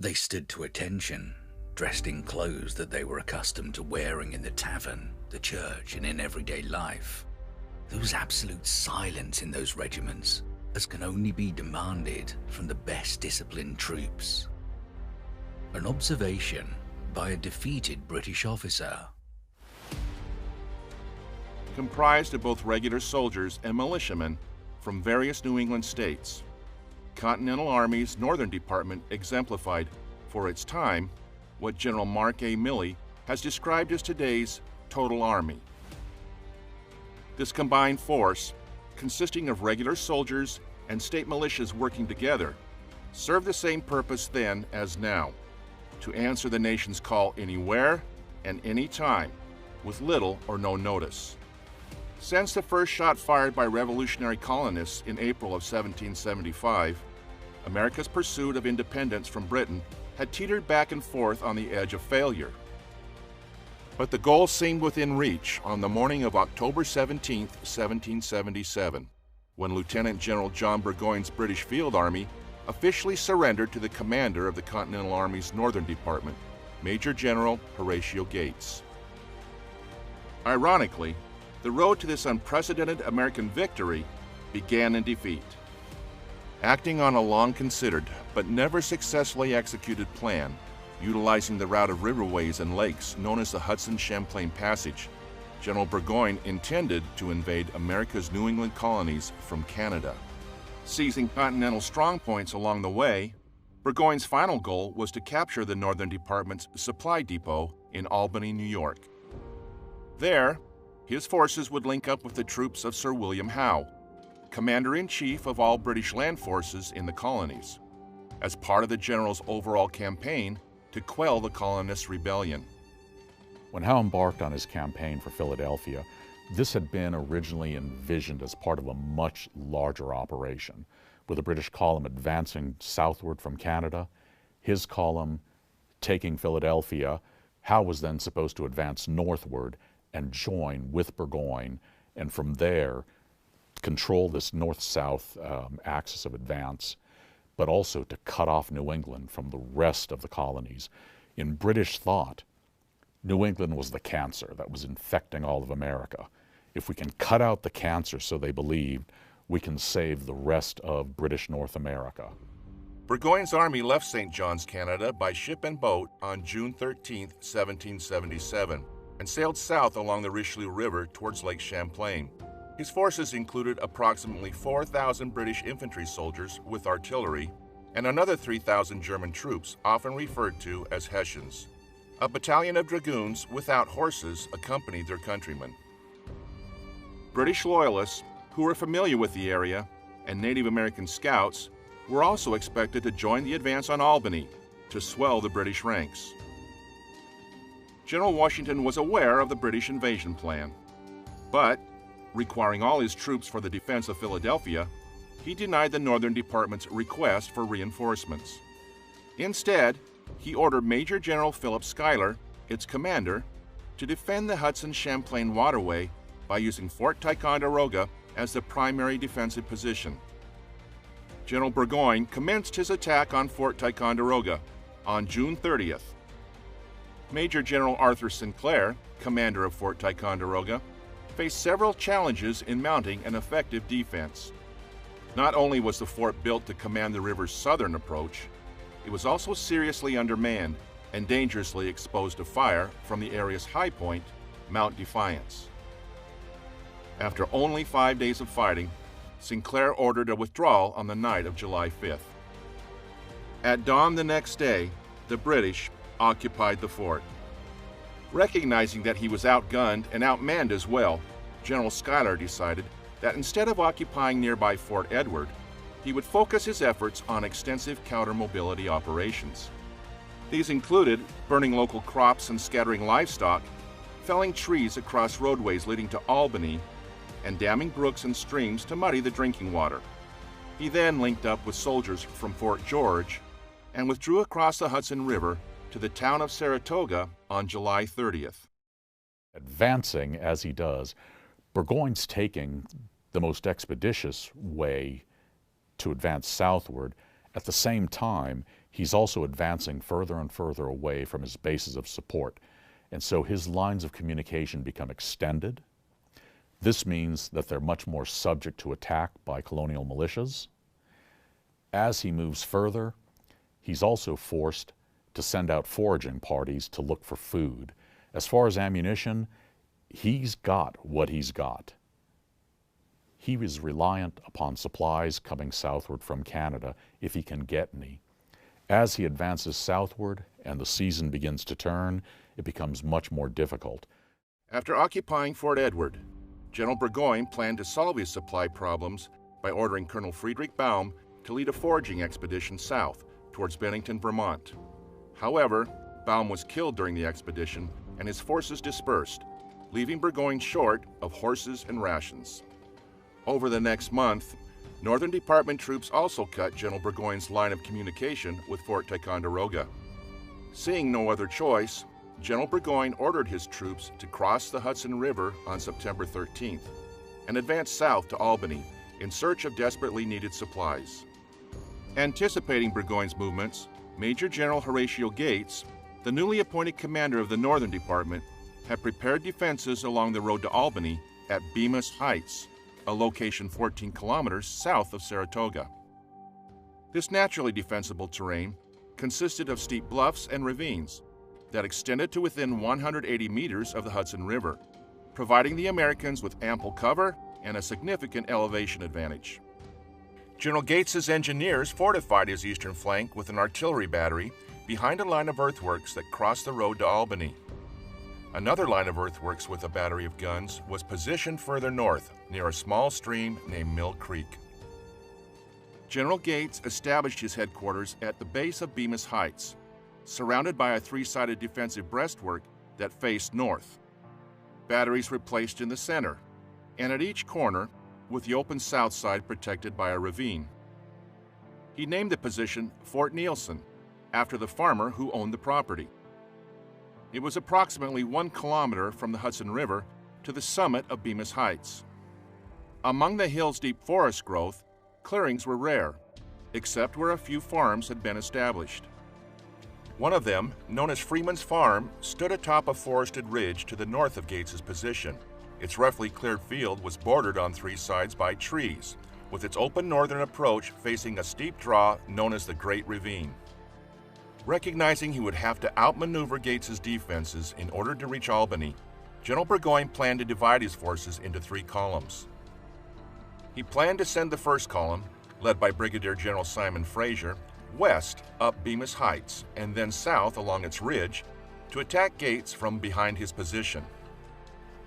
They stood to attention, dressed in clothes that they were accustomed to wearing in the tavern, the church, and in everyday life. There was absolute silence in those regiments, as can only be demanded from the best disciplined troops. An observation by a defeated British officer. Comprised of both regular soldiers and militiamen from various New England states, Continental Army's Northern Department exemplified, for its time, what General Mark A. Milley has described as today's total army. This combined force, consisting of regular soldiers and state militias working together, served the same purpose then as now: to answer the nation's call anywhere and any time, with little or no notice. Since the first shot fired by revolutionary colonists in April of 1775, America's pursuit of independence from Britain had teetered back and forth on the edge of failure. But the goal seemed within reach on the morning of October 17, 1777, when Lieutenant General John Burgoyne's British Field Army officially surrendered to the commander of the Continental Army's Northern Department, Major General Horatio Gates. Ironically, the road to this unprecedented American victory began in defeat. Acting on a long-considered but never successfully executed plan, utilizing the route of riverways and lakes known as the Hudson-Champlain Passage, General Burgoyne intended to invade America's New England colonies from Canada. Seizing Continental strongpoints along the way, Burgoyne's final goal was to capture the Northern Department's supply depot in Albany, New York. There, his forces would link up with the troops of Sir William Howe, Commander-in-Chief of all British land forces in the colonies, as part of the general's overall campaign to quell the colonists' rebellion. When Howe embarked on his campaign for Philadelphia, this had been originally envisioned as part of a much larger operation, with the British column advancing southward from Canada, his column taking Philadelphia. Howe was then supposed to advance northward and join with Burgoyne, and from there control this north-south axis of advance, but also to cut off New England from the rest of the colonies. In British thought, New England was the cancer that was infecting all of America. If we can cut out the cancer, so they believed, we can save the rest of British North America. Burgoyne's army left St. John's, Canada by ship and boat on June 13, 1777, and sailed south along the Richelieu River towards Lake Champlain. His forces included approximately 4,000 British infantry soldiers with artillery and another 3,000 German troops, often referred to as Hessians. A battalion of dragoons without horses accompanied their countrymen. British loyalists who were familiar with the area and Native American scouts were also expected to join the advance on Albany to swell the British ranks. General Washington was aware of the British invasion plan, but, requiring all his troops for the defense of Philadelphia, he denied the Northern Department's request for reinforcements. Instead, he ordered Major General Philip Schuyler, its commander, to defend the Hudson-Champlain waterway by using Fort Ticonderoga as the primary defensive position. General Burgoyne commenced his attack on Fort Ticonderoga on June 30th. Major General Arthur Sinclair, commander of Fort Ticonderoga, faced several challenges in mounting an effective defense. Not only was the fort built to command the river's southern approach, it was also seriously undermanned and dangerously exposed to fire from the area's high point, Mount Defiance. After only 5 days of fighting, Sinclair ordered a withdrawal on the night of July 5th. At dawn the next day, the British occupied the fort. Recognizing that he was outgunned and outmanned as well, General Schuyler decided that instead of occupying nearby Fort Edward, he would focus his efforts on extensive counter-mobility operations. These included burning local crops and scattering livestock, felling trees across roadways leading to Albany, and damming brooks and streams to muddy the drinking water. He then linked up with soldiers from Fort George and withdrew across the Hudson River to the town of Saratoga on July 30th. Advancing as he does, Burgoyne's taking the most expeditious way to advance southward. At the same time, he's also advancing further and further away from his bases of support, and so his lines of communication become extended. This means that they're much more subject to attack by colonial militias. As he moves further, he's also forced to send out foraging parties to look for food. As far as ammunition, he's got what he's got. He is reliant upon supplies coming southward from Canada if he can get any. As he advances southward and the season begins to turn, it becomes much more difficult. After occupying Fort Edward, General Burgoyne planned to solve his supply problems by ordering Colonel Friedrich Baum to lead a foraging expedition south towards Bennington, Vermont. However, Baum was killed during the expedition and his forces dispersed, leaving Burgoyne short of horses and rations. Over the next month, Northern Department troops also cut General Burgoyne's line of communication with Fort Ticonderoga. Seeing no other choice, General Burgoyne ordered his troops to cross the Hudson River on September 13th and advance south to Albany in search of desperately needed supplies. Anticipating Burgoyne's movements, Major General Horatio Gates, the newly appointed commander of the Northern Department, had prepared defenses along the road to Albany at Bemis Heights, a location 14 kilometers south of Saratoga. This naturally defensible terrain consisted of steep bluffs and ravines that extended to within 180 meters of the Hudson River, providing the Americans with ample cover and a significant elevation advantage. General Gates's engineers fortified his eastern flank with an artillery battery behind a line of earthworks that crossed the road to Albany. Another line of earthworks with a battery of guns was positioned further north near a small stream named Mill Creek. General Gates established his headquarters at the base of Bemis Heights, surrounded by a three-sided defensive breastwork that faced north. Batteries were placed in the center, and at each corner, with the open south side protected by a ravine. He named the position Fort Nielsen, after the farmer who owned the property. It was approximately 1 kilometer from the Hudson River to the summit of Bemis Heights. Among the hill's deep forest growth, clearings were rare, except where a few farms had been established. One of them, known as Freeman's Farm, stood atop a forested ridge to the north of Gates's position. Its roughly cleared field was bordered on three sides by trees, with its open northern approach facing a steep draw known as the Great Ravine. Recognizing he would have to outmaneuver Gates's defenses in order to reach Albany, General Burgoyne planned to divide his forces into 3 columns. He planned to send the first column, led by Brigadier General Simon Fraser, west up Bemis Heights and then south along its ridge to attack Gates from behind his position.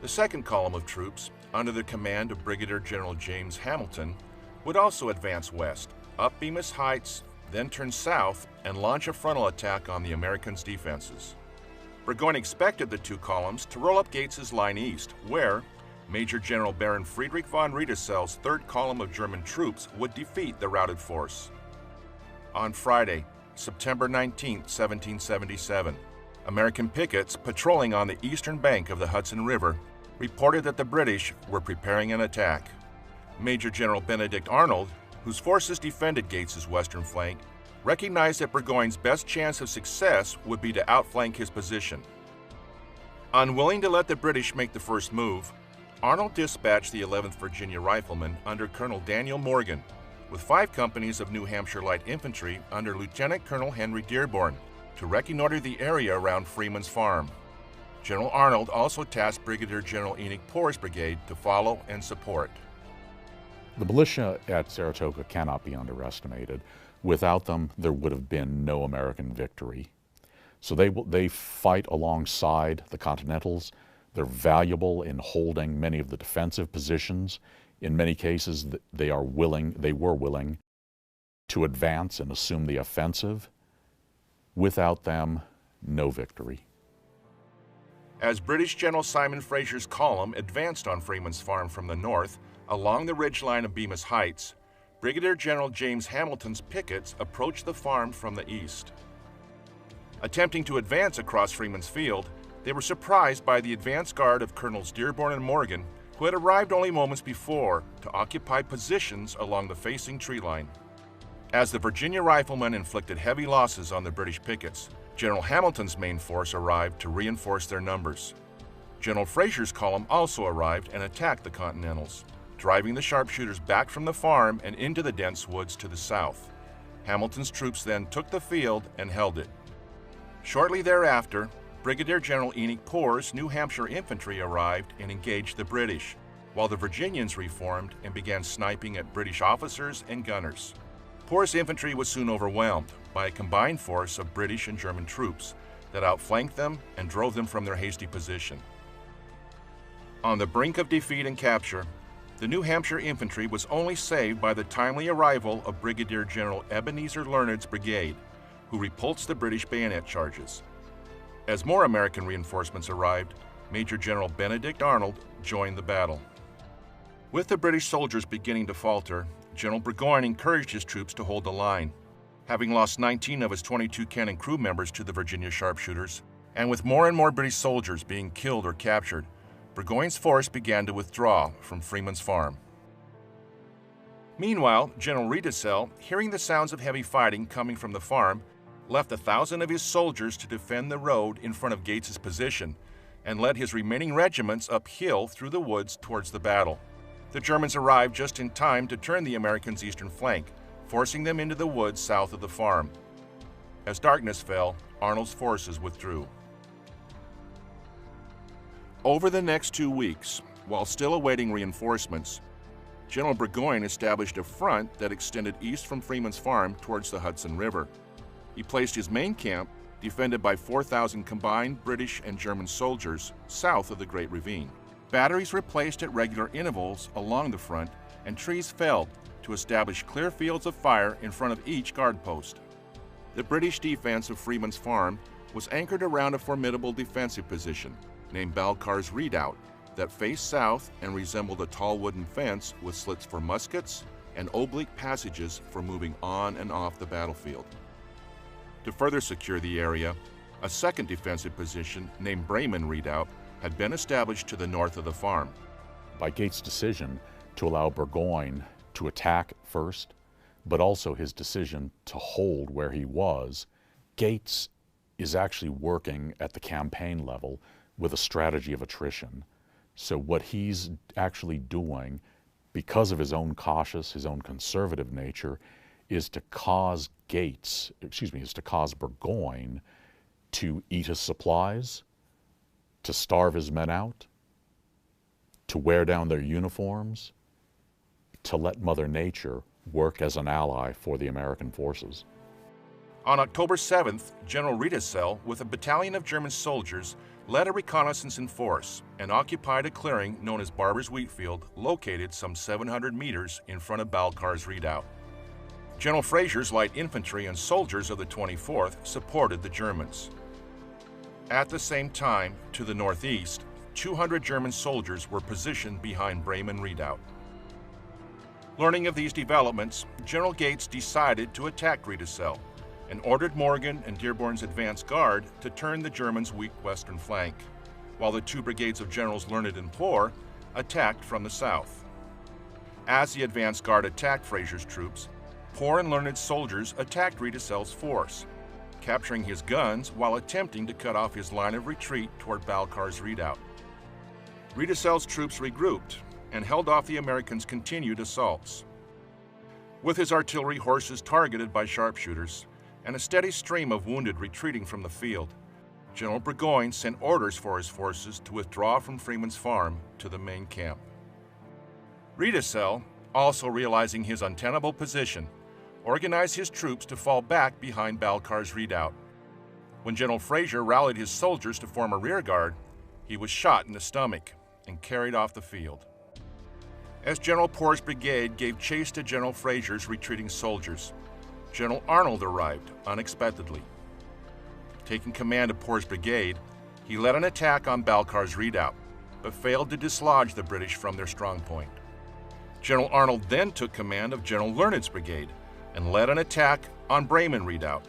The second column of troops, under the command of Brigadier General James Hamilton, would also advance west, up Bemis Heights, then turn south and launch a frontal attack on the Americans' defenses. Burgoyne expected the 2 columns to roll up Gates's line east, where Major General Baron Friedrich von Riedessel's 3rd column of German troops would defeat the routed force. On Friday, September 19, 1777, American pickets patrolling on the eastern bank of the Hudson River reported that the British were preparing an attack. Major General Benedict Arnold, whose forces defended Gates's western flank, recognized that Burgoyne's best chance of success would be to outflank his position. Unwilling to let the British make the first move, Arnold dispatched the 11th Virginia Riflemen under Colonel Daniel Morgan, with 5 companies of New Hampshire Light Infantry under Lieutenant Colonel Henry Dearborn to reconnoiter the area around Freeman's Farm. General Arnold also tasked Brigadier General Enoch Poor's brigade to follow and support. The militia at Saratoga cannot be underestimated. Without them, there would have been no American victory. So they fight alongside the Continentals. They're valuable in holding many of the defensive positions. In many cases, they were willing to advance and assume the offensive. Without them, no victory. As British General Simon Fraser's column advanced on Freeman's Farm from the north, along the ridgeline of Bemis Heights, Brigadier General James Hamilton's pickets approached the farm from the east. Attempting to advance across Freeman's Field, they were surprised by the advance guard of Colonels Dearborn and Morgan, who had arrived only moments before to occupy positions along the facing tree line. As the Virginia riflemen inflicted heavy losses on the British pickets, General Hamilton's main force arrived to reinforce their numbers. General Fraser's column also arrived and attacked the Continentals, driving the sharpshooters back from the farm and into the dense woods to the south. Hamilton's troops then took the field and held it. Shortly thereafter, Brigadier General Enoch Poor's New Hampshire infantry arrived and engaged the British, while the Virginians reformed and began sniping at British officers and gunners. Poor's infantry was soon overwhelmed by a combined force of British and German troops that outflanked them and drove them from their hasty position. On the brink of defeat and capture, the New Hampshire infantry was only saved by the timely arrival of Brigadier General Ebenezer Learned's brigade, who repulsed the British bayonet charges. As more American reinforcements arrived, Major General Benedict Arnold joined the battle. With the British soldiers beginning to falter, General Burgoyne encouraged his troops to hold the line. Having lost 19 of his 22 cannon crew members to the Virginia sharpshooters, and with more and more British soldiers being killed or captured, Burgoyne's force began to withdraw from Freeman's Farm. Meanwhile, General Riedesel, hearing the sounds of heavy fighting coming from the farm, left 1,000 of his soldiers to defend the road in front of Gates's position and led his remaining regiments uphill through the woods towards the battle. The Germans arrived just in time to turn the Americans' eastern flank, forcing them into the woods south of the farm. As darkness fell, Arnold's forces withdrew. Over the next 2 weeks, while still awaiting reinforcements, General Burgoyne established a front that extended east from Freeman's Farm towards the Hudson River. He placed his main camp, defended by 4,000 combined British and German soldiers, south of the Great Ravine. Batteries were placed at regular intervals along the front, and trees felled to establish clear fields of fire in front of each guard post. The British defense of Freeman's Farm was anchored around a formidable defensive position named Balcarres Redoubt that faced south and resembled a tall wooden fence with slits for muskets and oblique passages for moving on and off the battlefield. To further secure the area, a second defensive position named Bremen Redoubt had been established to the north of the farm. By Gates' decision to allow Burgoyne to attack first, but also his decision to hold where he was, Gates is actually working at the campaign level with a strategy of attrition. So what he's actually doing, because of his own cautious, his own conservative nature, is to cause Burgoyne to eat his supplies, to starve his men out, to wear down their uniforms, to let Mother Nature work as an ally for the American forces. On October 7th, General Riedesel, with a battalion of German soldiers, led a reconnaissance in force and occupied a clearing known as Barber's Wheatfield, located some 700 meters in front of Balcarres Redoubt. General Fraser's light infantry and soldiers of the 24th supported the Germans. At the same time, to the northeast, 200 German soldiers were positioned behind Bremen Redoubt. Learning of these developments, General Gates decided to attack Riedesel and ordered Morgan and Dearborn's advance guard to turn the Germans' weak western flank, while the 2 brigades of Generals Learned and Poor attacked from the south. As the advance guard attacked Fraser's troops, Poor and Learned soldiers attacked Riedesel's force, capturing his guns while attempting to cut off his line of retreat toward Balcarres Redoubt. Riedesel's troops regrouped and held off the Americans' continued assaults. With his artillery horses targeted by sharpshooters and a steady stream of wounded retreating from the field, General Burgoyne sent orders for his forces to withdraw from Freeman's Farm to the main camp. Riedesel, also realizing his untenable position, organized his troops to fall back behind Balcarres Redoubt. When General Fraser rallied his soldiers to form a rearguard, he was shot in the stomach and carried off the field. As General Poor's brigade gave chase to General Fraser's retreating soldiers, General Arnold arrived unexpectedly. Taking command of Poor's brigade, he led an attack on Balcarres Redoubt, but failed to dislodge the British from their strongpoint. General Arnold then took command of General Learned's brigade and led an attack on Bremen Redoubt.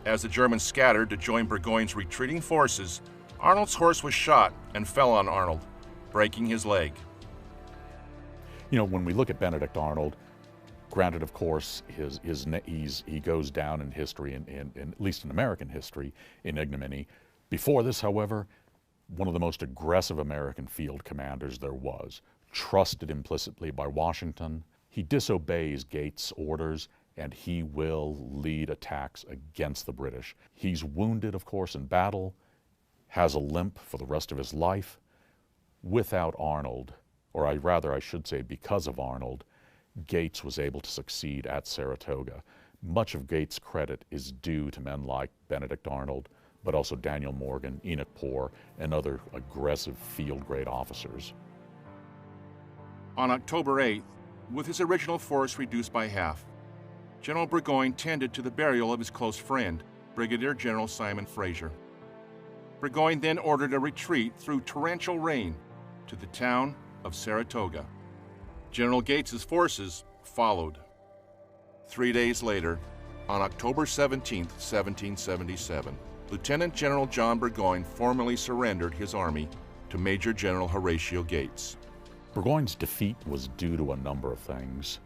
As the Germans scattered to join Burgoyne's retreating forces, Arnold's horse was shot and fell on Arnold, breaking his leg. You know, when we look at Benedict Arnold, Granted, of course, he goes down in history, in at least in American history, in ignominy. Before this, however, one of the most aggressive American field commanders there was, trusted implicitly by Washington. He disobeys Gates' orders, and he will lead attacks against the British. He's wounded, of course, in battle, has a limp for the rest of his life. Without Arnold, or I should say because of Arnold, Gates was able to succeed at Saratoga. Much of Gates' credit is due to men like Benedict Arnold, but also Daniel Morgan, Enoch Poor, and other aggressive field-grade officers. On October 8th, with his original force reduced by half, General Burgoyne tended to the burial of his close friend, Brigadier General Simon Fraser. Burgoyne then ordered a retreat through torrential rain to the town of Saratoga. General Gates's forces followed. 3 days later, on October 17, 1777, Lieutenant General John Burgoyne formally surrendered his army to Major General Horatio Gates. Burgoyne's defeat was due to a number of things.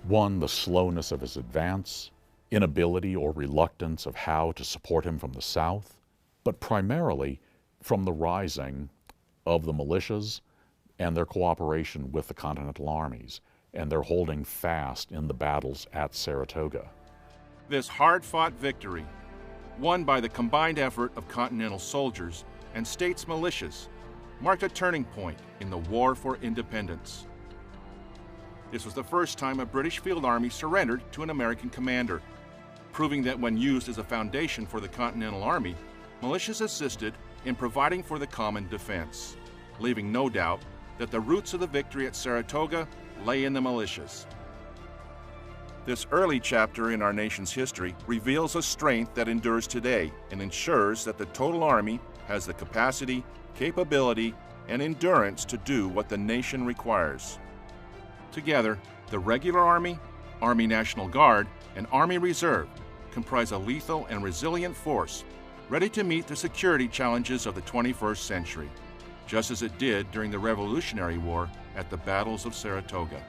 One, the slowness of his advance, inability or reluctance of Howe to support him from the south, but primarily from the rising of the militias and their cooperation with the Continental armies, and their holding fast in the battles at Saratoga. This hard-fought victory, won by the combined effort of Continental soldiers and states' militias, marked a turning point in the War for Independence. This was the first time a British field army surrendered to an American commander, proving that when used as a foundation for the Continental Army, militias assisted in providing for the common defense, leaving no doubt that the roots of the victory at Saratoga lay in the militias. This early chapter in our nation's history reveals a strength that endures today and ensures that the total Army has the capacity, capability, and endurance to do what the nation requires. Together, the regular Army, Army National Guard, and Army Reserve comprise a lethal and resilient force ready to meet the security challenges of the 21st century, just as it did during the Revolutionary War at the battles of Saratoga.